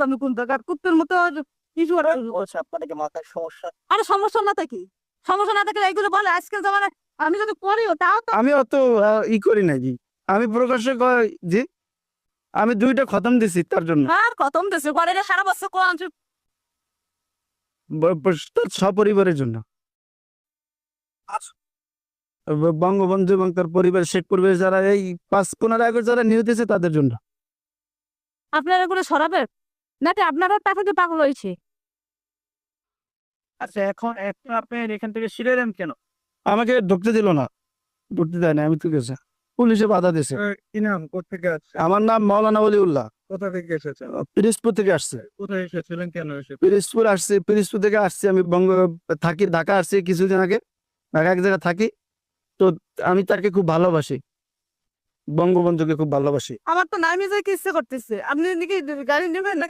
জানি কোন জায়গা কুত্তের মতো কিছু আপনার কি মাথায় সমস্যা? আরে সমস্যা না থাকি, সমস্যা না থাকলে এইগুলো বলে আজকাল জামানায় আমি যদি করিও তাও তো আমি অত ই করি না জি, আমি প্রকাশ্যে জি আমি 2টা খতম দিছি তার জন্য, আর খতম দেশে করে রে সারা বছর কোন আনছি তার সপরিবারের জন্য। বঙ্গবন্ধু এবং তার পরিবার, শেখ পরিবার যারা এই 15 আগস্ট যারা নিহত হয়েছে তাদের জন্য। আপনারা এগুলো সরাবে নাকি আপনারা টাকাতে পাগল হয়েছে? আচ্ছা, এখন এখন আপনি এখান থেকে ছিলেন কেন? আমাকে ঢুকতে দিল না, ঢুকতে দেয় না, আমি তো গেছে, পুলিশে বাধা দিয়েছে। কি নাম, কোথেকে আসছে? আমার নাম মাওলানা ওলিউল্লাহ, কোথা থেকে এসেছেন? পিরিজপুর থেকে আসছে। কোথায় এসেছিলেন, কেন এসেছেন? পিরিজপুর আসছে, পিরিজপুর থেকে আসছি আমি থাকি, ঢাকা আসছি কিছুদিন আগে, ঢাকা এক জায়গায় থাকি। তো আমি তাকে খুব ভালোবাসি, বঙ্গবন্ধুকে খুব ভালোবাসি। আমার তো নামে যাই ইচ্ছে করতেছে, আপনি নাকি গাড়ি নেবেন না?